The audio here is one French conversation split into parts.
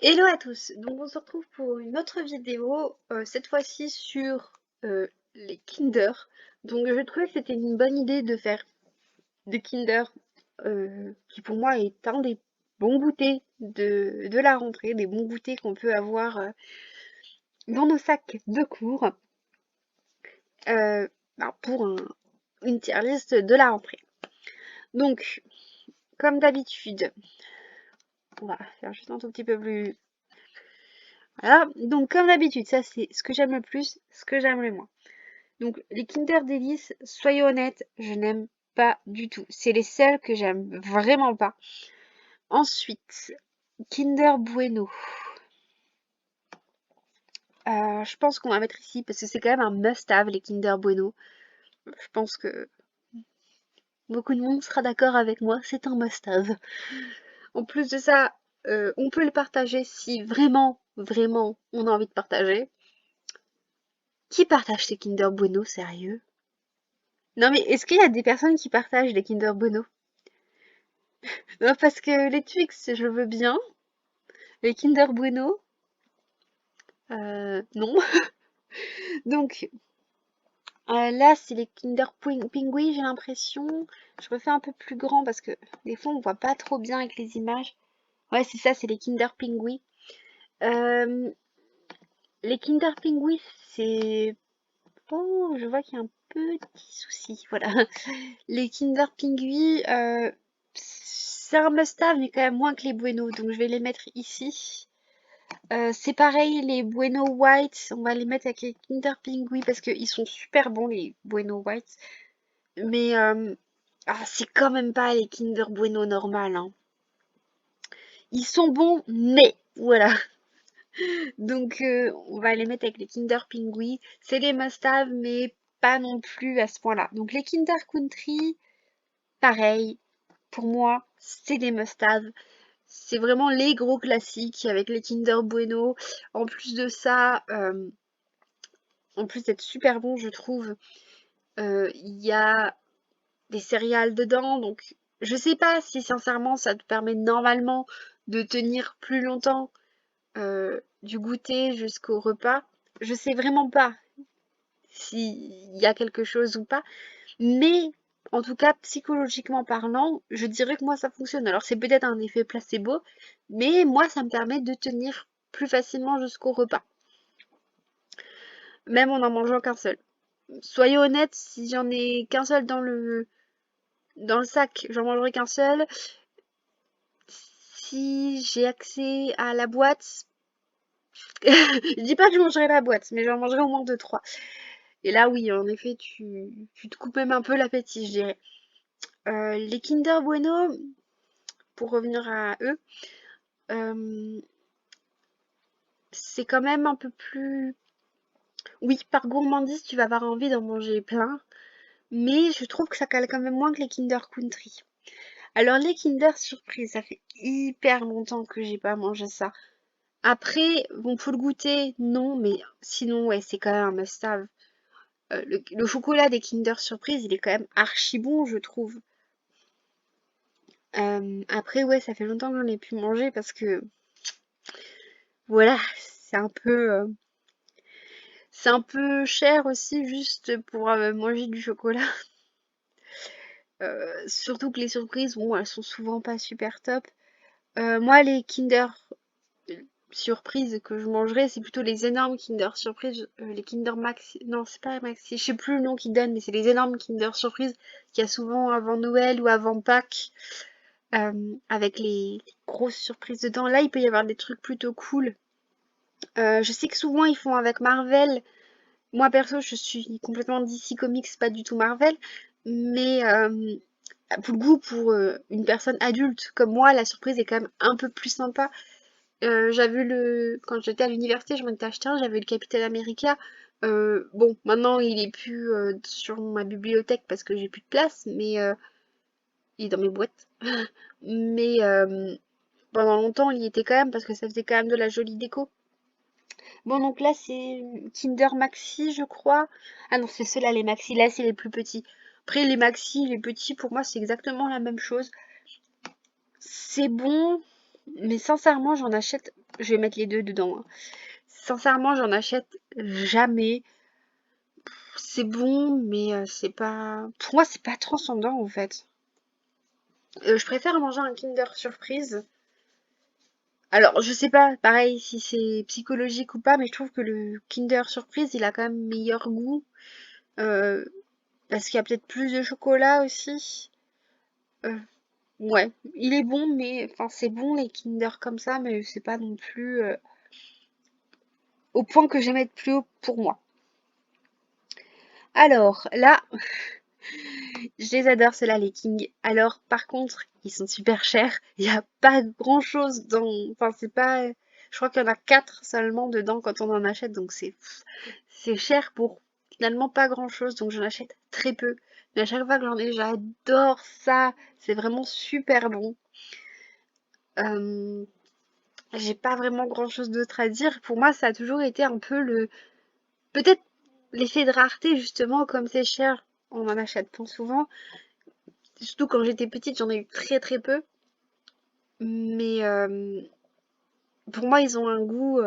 Hello à tous, donc on se retrouve pour une autre vidéo, cette fois-ci sur les Kinder. Donc je trouvais que c'était une bonne idée de faire des Kinder, qui pour moi est un des bons goûters de la rentrée, des bons goûters qu'on peut avoir dans nos sacs de cours, pour une tier list de la rentrée. Donc, comme d'habitude, on va faire juste un tout petit peu plus. Voilà, donc comme d'habitude, ça c'est ce que j'aime le plus, ce que j'aime le moins. Donc les Kinder Delice, soyez honnête, je n'aime pas du tout. C'est les seuls que j'aime vraiment pas. Ensuite, Kinder Bueno. Je pense qu'on va mettre ici parce que c'est quand même un must-have les Kinder Bueno. Je pense que beaucoup de monde sera d'accord avec moi, c'est un must-have. En plus de ça, on peut le partager si vraiment, vraiment on a envie de partager. Qui partage ces Kinder Bueno, sérieux? Non mais est-ce qu'il y a des personnes qui partagent les Kinder Bueno? Non, parce que les Twix, je veux bien. Les Kinder Bueno, non. Donc là, c'est les Kinder Pingui, j'ai l'impression. Je refais un peu plus grand parce que des fois, on voit pas trop bien avec les images. Ouais, c'est ça, c'est les Kinder Pingui. Euh, les Kinder Pingui, c'est... Oh, je vois qu'il y a un petit souci. Voilà. Les Kinder Pingui, c'est un must-have, mais quand même moins que les Bueno. Donc je vais les mettre ici. C'est pareil, les Bueno White, on va les mettre avec les Kinder Pingui parce qu'ils sont super bons, les Bueno White. Mais c'est quand même pas les Kinder Bueno normal, hein. Ils sont bons, mais voilà. Donc on va les mettre avec les Kinder Pingui. C'est des must-have, mais pas non plus à ce point-là. Donc les Kinder Country, pareil, pour moi, c'est des must-have. C'est vraiment les gros classiques avec les Kinder Bueno. En plus de ça, en plus d'être super bon, je trouve, il y a des céréales dedans. Donc, je sais pas si sincèrement ça te permet normalement de tenir plus longtemps du goûter jusqu'au repas. Je sais vraiment pas s'il y a quelque chose ou pas. Mais en tout cas, psychologiquement parlant, je dirais que moi ça fonctionne. Alors, c'est peut-être un effet placebo, mais moi ça me permet de tenir plus facilement jusqu'au repas, même en n'en mangeant qu'un seul. Soyez honnête, si j'en ai qu'un seul dans le sac, j'en mangerai qu'un seul. Si j'ai accès à la boîte, je dis pas que je mangerai la boîte, mais j'en mangerai au moins deux, trois. Et là, oui, en effet, tu te coupes même un peu l'appétit, je dirais. Les Kinder Bueno, pour revenir à eux, euh, c'est quand même un peu plus... Oui, par gourmandise, tu vas avoir envie d'en manger plein, mais je trouve que ça cale quand même moins que les Kinder Country. Alors les Kinder Surprise, ça fait hyper longtemps que j'ai pas mangé ça. Après, bon, pour le goûter, non, mais sinon, ouais, c'est quand même un must-have. Le chocolat des Kinder Surprise, il est quand même archi bon, je trouve. Après, ouais, ça fait longtemps que j'en ai pu manger parce que, voilà, c'est un peu cher aussi juste pour manger du chocolat. Surtout que les surprises, bon, elles sont souvent pas super top. Moi, les Kinder Surprise que je mangerais, c'est plutôt les énormes Kinder Surprise, les Kinder Maxi. Non, c'est pas Maxi, je sais plus le nom qu'ils donnent, mais c'est les énormes Kinder Surprise qu'il y a souvent avant Noël ou avant Pâques, avec les grosses surprises dedans. Là, il peut y avoir des trucs plutôt cool. Je sais que souvent ils font avec Marvel. Moi perso, je suis complètement DC Comics, pas du tout Marvel, mais pour le goût, pour une personne adulte comme moi, la surprise est quand même un peu plus sympa. Quand j'étais à l'université, je m'en étais acheté un, j'avais le Capitaine America. Bon, maintenant il est plus sur ma bibliothèque parce que j'ai plus de place, mais il est dans mes boîtes. Mais pendant longtemps, il y était quand même parce que ça faisait quand même de la jolie déco. Bon, donc là, c'est Kinder Maxi, je crois. Ah non, c'est ceux-là, les Maxi. Là, c'est les plus petits. Après, les Maxi, les petits, pour moi, c'est exactement la même chose. C'est bon, mais sincèrement, j'en achète Je vais mettre les deux dedans, hein. Sincèrement, j'en achète jamais. C'est bon, mais c'est pas... Pour moi, c'est pas transcendant, en fait. Je préfère manger un Kinder Surprise. Alors, je sais pas, pareil, si c'est psychologique ou pas, mais je trouve que le Kinder Surprise, il a quand même meilleur goût. euh, Parce qu'il y a peut-être plus de chocolat aussi. Euh, ouais, il est bon, mais... Enfin, c'est bon, les Kinder comme ça, mais c'est pas non plus... au point que j'aime être plus haut pour moi. Alors, là, je les adore, ceux-là, les Kings. Alors, par contre, ils sont super chers. Il n'y a pas grand-chose dans... Enfin, c'est pas... Je crois qu'il y en a 4 seulement dedans quand on en achète. Donc, c'est cher pour finalement pas grand-chose. Donc, j'en achète très peu. Mais à chaque fois que j'en ai, j'adore ça. C'est vraiment super bon. Euh, j'ai pas vraiment grand-chose d'autre à dire. Pour moi, ça a toujours été un peu le... Peut-être l'effet de rareté, justement, comme c'est cher, on en achète pas souvent. Surtout quand j'étais petite, j'en ai eu très très peu. Mais pour moi, ils ont un goût,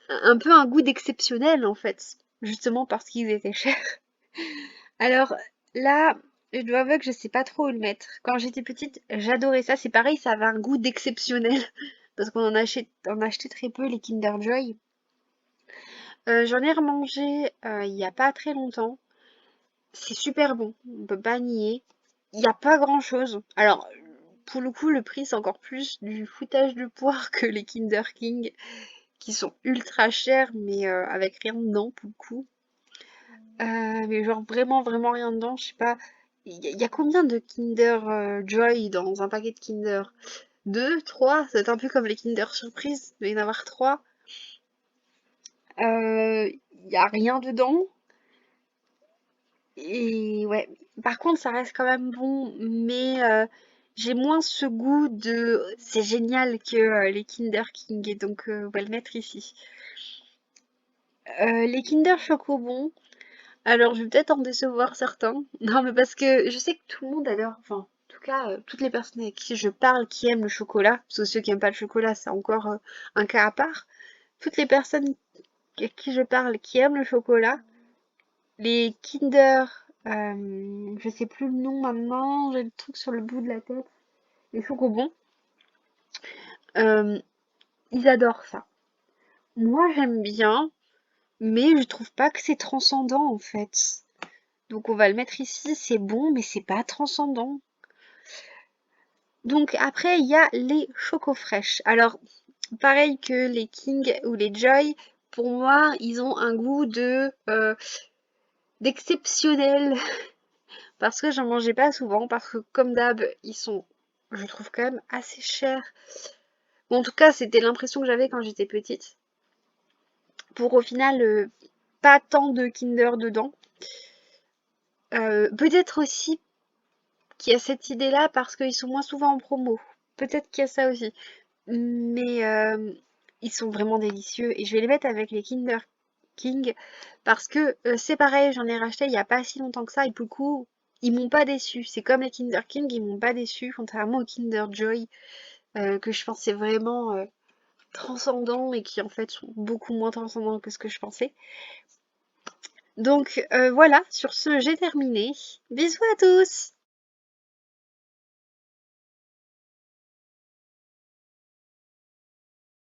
un peu un goût d'exceptionnel en fait, justement parce qu'ils étaient chers. Alors là, je dois avouer que je sais pas trop où le mettre. Quand j'étais petite, j'adorais ça. C'est pareil, ça avait un goût d'exceptionnel parce on achetait très peu les Kinder Joy. J'en ai remangé il y a pas très longtemps. C'est super bon, on peut pas nier. Il y a pas grand-chose. Alors, pour le coup, le prix, c'est encore plus du foutage de poire que les Kinder King, qui sont ultra chers, mais avec rien dedans, pour le coup. Mais genre vraiment, vraiment rien dedans, je sais pas. Il y a combien de Kinder Joy dans un paquet de Kinder? Deux, trois? C'est un peu comme les Kinder Surprise, il doit y en avoir trois. Il y a rien dedans. Et ouais, par contre, ça reste quand même bon, mais j'ai moins ce goût de c'est génial que les Kinder King, et donc on va le mettre ici. Les Kinder Chocobon, alors je vais peut-être en décevoir certains. Non, mais parce que je sais que tout le monde adore, enfin, en tout cas, toutes les personnes avec qui je parle qui aiment le chocolat, parce que ceux qui aiment pas le chocolat, c'est encore un cas à part. Toutes les personnes avec qui je parle qui aiment le chocolat, les Kinder, je sais plus le nom maintenant, j'ai le truc sur le bout de la tête. Les chocobons, euh, ils adorent ça. Moi, j'aime bien, mais je trouve pas que c'est transcendant en fait. Donc on va le mettre ici, c'est bon, mais c'est pas transcendant. Donc après, il y a les chocos fraîches. Alors, pareil que les King ou les Joy, pour moi, ils ont un goût de d'exceptionnel parce que j'en mangeais pas souvent, parce que comme d'hab, ils sont, je trouve quand même assez chers. Bon, en tout cas, c'était l'impression que j'avais quand j'étais petite. Pour au final, pas tant de Kinder dedans. Peut-être aussi qu'il y a cette idée-là parce qu'ils sont moins souvent en promo. Peut-être qu'il y a ça aussi. Mais ils sont vraiment délicieux et je vais les mettre avec les Kinder King parce que c'est pareil, j'en ai racheté il y a pas si longtemps que ça et pour le coup, ils m'ont pas déçu. C'est comme les Kinder King, ils m'ont pas déçu contrairement aux Kinder Joy que je pensais vraiment transcendants et qui en fait sont beaucoup moins transcendants que ce que je pensais. Donc voilà, sur ce, j'ai terminé. Bisous à tous!